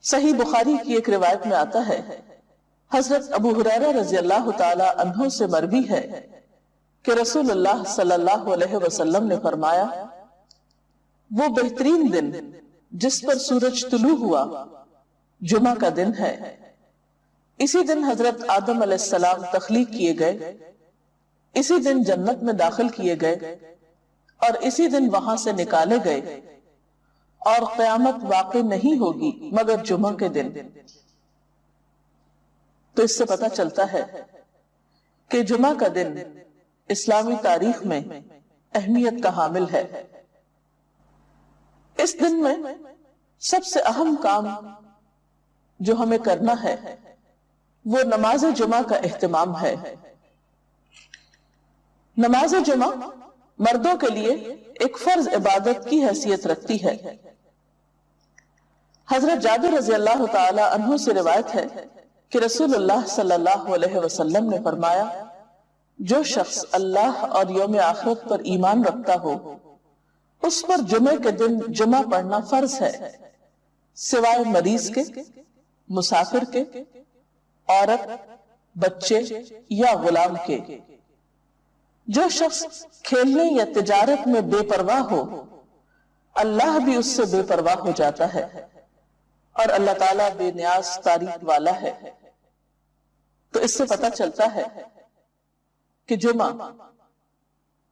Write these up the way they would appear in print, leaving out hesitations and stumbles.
صحیح بخاری کی ایک روایت میں آتا ہے، حضرت ابو ہریرہ رضی اللہ تعالی عنہ سے مروی ہے کہ رسول اللہ صلی اللہ علیہ وسلم نے فرمایا، وہ بہترین دن جس پر سورج طلوع ہوا جمعہ کا دن ہے۔ اسی دن حضرت آدم علیہ السلام تخلیق کیے گئے، اسی دن جنت میں داخل کیے گئے اور اسی دن وہاں سے نکالے گئے، اور قیامت واقع نہیں ہوگی مگر جمعہ کے دن۔ تو اس سے پتہ چلتا ہے کہ جمعہ کا دن اسلامی تاریخ میں اہمیت کا حامل ہے۔ اس دن میں سب سے اہم کام جو ہمیں کرنا ہے وہ نماز جمعہ کا اہتمام ہے۔ نماز جمعہ مردوں کے لیے ایک فرض عبادت کی حیثیت رکھتی ہے۔ حضرت جابر رضی اللہ تعالی عنہ سے روایت ہے کہ رسول اللہ صلی اللہ علیہ وسلم نے فرمایا، جو شخص اللہ اور یوم آخرت پر ایمان رکھتا ہو اس پر جمعے کے دن جمعہ پڑھنا فرض ہے، سوائے مریض کے، مسافر کے، عورت، بچے یا غلام کے۔ جو شخص کھیلنے یا تجارت میں بے پرواہ ہو اللہ بھی اس سے بے پرواہ ہو جاتا ہے، اور اللہ تعالیٰ بے نیاز تعریف والا ہے۔ تو اس سے پتہ چلتا ہے کہ جمعہ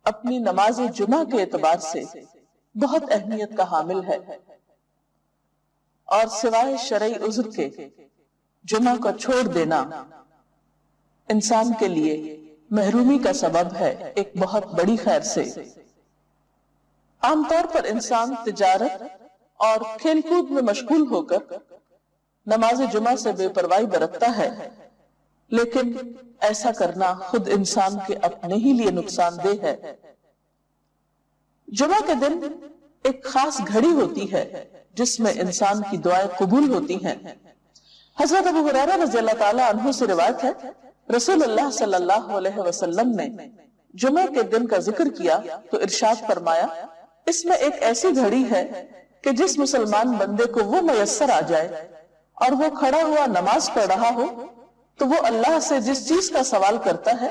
اپنی نماز جمعہ کے اعتبار سے بہت اہمیت کا حامل ہے، اور سوائے شرعی عذر کے جمعہ کو چھوڑ دینا انسان کے لیے محرومی کا سبب ہے ایک بہت بڑی خیر سے۔ عام طور پر انسان تجارت اور کھیل کود میں مشغول ہو کر نماز جمعہ سے بے پرواہی برتتا ہے، لیکن ایسا کرنا خود انسان کے اپنے ہی لیے نقصان دہ ہے۔ جمعہ کے دن ایک خاص گھڑی ہوتی ہے جس میں انسان کی دعائیں قبول ہوتی ہیں۔ حضرت ابو ہریرہ رضی اللہ تعالی عنہ سے روایت ہے، رسول اللہ صلی اللہ علیہ وسلم نے جمعہ کے دن کا ذکر کیا تو ارشاد فرمایا، اس میں ایک ایسی گھڑی ہے کہ جس مسلمان بندے کو وہ میسر آ جائے اور وہ کھڑا ہوا نماز پڑھ رہا ہو تو وہ اللہ سے جس چیز کا سوال کرتا ہے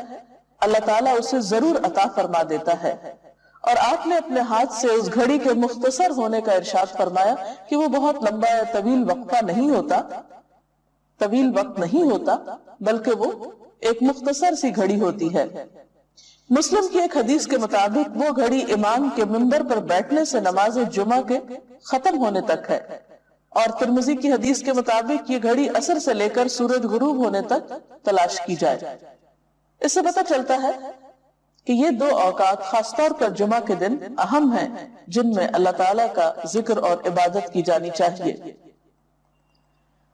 اللہ تعالیٰ اسے ضرور عطا فرما دیتا ہے۔ اور آپ نے اپنے ہاتھ سے اس گھڑی کے مختصر ہونے کا ارشاد فرمایا کہ وہ بہت لمبا یا طویل وقفہ نہیں ہوتا، طویل وقت نہیں ہوتا، بلکہ وہ ایک مختصر سی گھڑی ہوتی ہے۔ مسلم کی ایک حدیث کے مطابق وہ گھڑی امام کے منبر پر بیٹھنے سے نماز جمعہ کے ختم ہونے تک ہے، اور ترمذی کی حدیث کے مطابق یہ گھڑی عصر سے لے کر سورج غروب ہونے تک تلاش کی جائے۔ اس سے پتہ چلتا ہے کہ یہ دو اوقات خاص طور پر جمعہ کے دن اہم ہیں جن میں اللہ تعالیٰ کا ذکر اور عبادت کی جانی چاہیے۔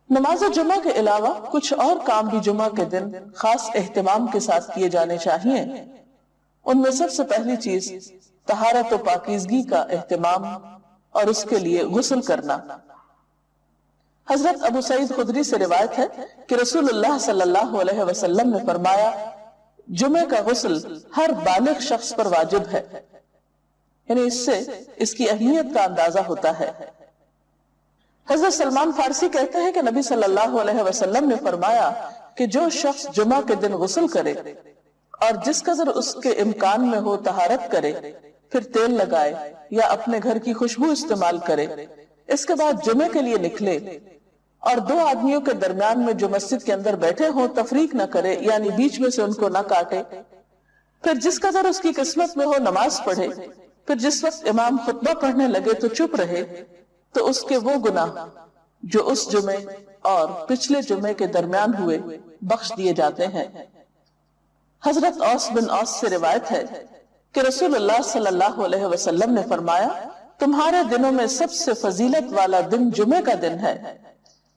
نماز جمعہ کے علاوہ کچھ اور کام بھی جمعہ کے دن خاص اہتمام کے ساتھ کیے جانے چاہیے۔ ان میں سب سے پہلی چیز طہارت و پاکیزگی کا اہتمام اور اس کے لیے غسل کرنا۔ حضرت ابو سعید خدری سے روایت ہے کہ رسول اللہ صلی اللہ علیہ وسلم نے فرمایا، جمعہ کا غسل ہر بالغ شخص پر واجب ہے، یعنی اس سے اس کی اہمیت کا اندازہ ہوتا ہے۔ حضرت سلمان فارسی کہتے ہیں کہ نبی صلی اللہ علیہ وسلم نے فرمایا کہ جو شخص جمعہ کے دن غسل کرے اور جس قدر اس کے امکان میں ہو طہارت کرے، پھر تیل لگائے یا اپنے گھر کی خوشبو استعمال کرے، اس کے بعد جمعے کے لیے نکلے اور دو آدمیوں کے درمیان میں جو مسجد کے اندر بیٹھے ہوں تفریق نہ کرے، یعنی بیچ میں سے ان کو نہ کاٹے، پھر جس قدر اس کی قسمت میں ہو نماز پڑھے، پھر جس وقت امام خطبہ پڑھنے لگے تو چپ رہے، تو اس کے وہ گناہ جو اس جمعے اور پچھلے جمعے کے درمیان ہوئے بخش دیے جاتے ہیں۔ حضرت اوس بن اوس سے روایت ہے کہ رسول اللہ صلی اللہ علیہ وسلم نے فرمایا، تمہارے دنوں میں سب سے فضیلت والا دن جمعے کا دن ہے،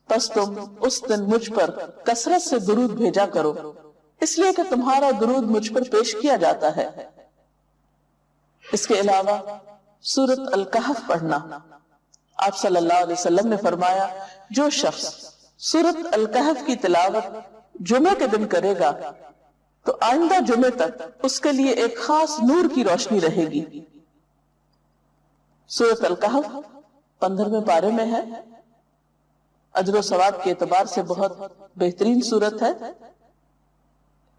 پس تم اس دن مجھ پر کثرت سے درود بھیجا کرو، اس لیے کہ تمہارا درود مجھ پر پیش کیا جاتا ہے۔ اس کے علاوہ سورۃ الکہف پڑھنا۔ آپ صلی اللہ علیہ وسلم نے فرمایا، جو شخص سورۃ الکہف کی تلاوت جمعے کے دن کرے گا تو آئندہ جمعے تک اس کے لیے ایک خاص نور کی روشنی رہے گی۔ سورۃ الکہف 15ویں پارے میں ہے۔ اجر و ثواب کے اعتبار سے بہت بہترین سورت ہے۔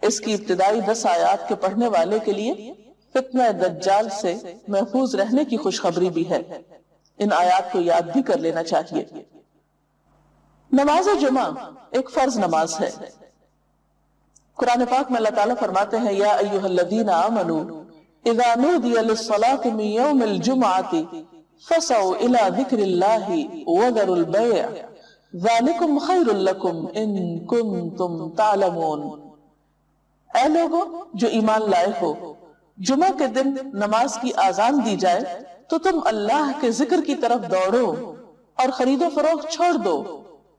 اس کی ابتدائی 10 آیات کے پڑھنے والے کے لیے فتنہ دجال سے محفوظ رہنے کی خوشخبری بھی ہے۔ ان آیات کو یاد بھی کر لینا چاہیے۔ نماز جمعہ ایک فرض نماز ہے۔ قرآن پاک میں اللہ تعالیٰ فرماتے ہیں یا ایھا الذین آمنوا اذا نودی للصلاۃ من یوم الجمعۃ فسعوا الی ذکر اللہ وذروا البیع ذالکم خیر لکم ان کنتم تعلمون۔ اے لوگوں جو ایمان لائے ہو، جمعہ کے دن نماز کی آذان دی جائے تو تم اللہ کے ذکر کی طرف دوڑو اور خرید و فروخت چھوڑ دو،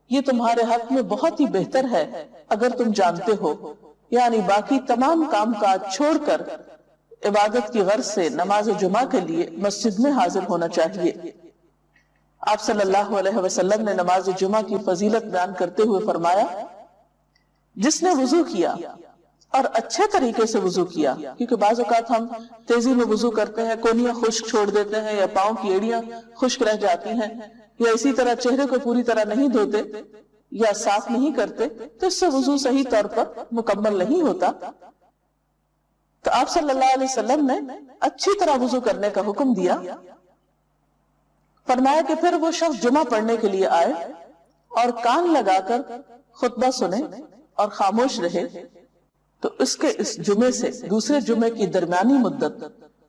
یہ تمہارے حق میں بہت ہی بہتر ہے اگر تم جانتے ہو۔ یعنی باقی تمام کام کاج چھوڑ کر عبادت کی غرض سے نماز جمعہ کے لیے مسجد میں حاضر ہونا چاہیے۔ آپ صلی اللہ علیہ وسلم نے نماز جمعہ کی فضیلت بیان کرتے ہوئے فرمایا، جس نے وضو کیا اور اچھے طریقے سے وضو کیا، کیونکہ بعض اوقات ہم تیزی میں وضو کرتے ہیں، کونیاں خشک چھوڑ دیتے ہیں یا پاؤں کی ایڑیاں خشک رہ جاتی ہیں، یا اسی طرح چہرے کو پوری طرح نہیں دھوتے یا صاف نہیں کرتے، تو اس سے وضو صحیح طور پر مکمل نہیں ہوتا۔ تو آپ صلی اللہ علیہ وسلم نے اچھی طرح وضو کرنے کا حکم دیا، فرمایا کہ پھر وہ شخص جمعہ پڑھنے کے لیے آئے اور کان لگا کر خطبہ سنے اور خاموش رہے، تو اس کے اس جمعے سے دوسرے جمعے کی درمیانی مدت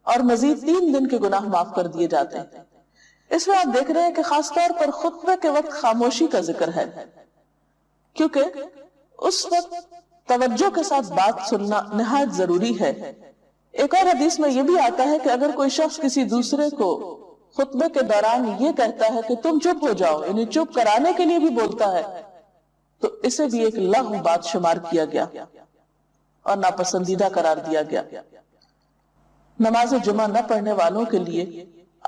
اور مزید 3 دن کے گناہ معاف کر دیے جاتے ہیں۔ اس میں آپ دیکھ رہے ہیں کہ خاص طور پر خطبے کے وقت خاموشی کا ذکر ہے، کیونکہ اس وقت توجہ کے ساتھ بات سننا نہایت ضروری ہے۔ ایک اور حدیث میں یہ بھی آتا ہے کہ اگر کوئی شخص کسی دوسرے کو خطبے کے دوران یہ کہتا ہے کہ تم چپ ہو جاؤ، یعنی چپ کرانے کے لیے بھی بولتا ہے، تو اسے بھی ایک لغو بات شمار کیا گیا اور ناپسندیدہ قرار دیا گیا۔ نماز جمعہ نہ پڑھنے والوں کے لیے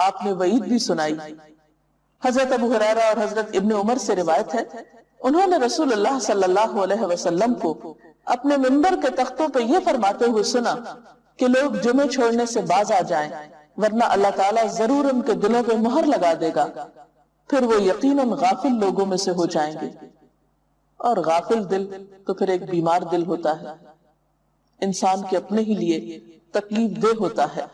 آپ نے وعید بھی سنائی۔ حضرت ابو ہریرہ اور حضرت ابن عمر سے روایت ہے، انہوں نے رسول اللہ صلی اللہ علیہ وسلم کو اپنے منبر کے تختوں پہ یہ فرماتے ہوئے سنا کہ لوگ جمعے چھوڑنے سے باز آ جائیں، ورنہ اللہ تعالیٰ ضرور ان کے دلوں پہ مہر لگا دے گا، پھر وہ یقیناً غافل لوگوں میں سے ہو جائیں گے۔ اور غافل دل تو پھر ایک بیمار دل ہوتا ہے، انسان کے اپنے ہی لیے تکلیف دہ ہوتا ہے۔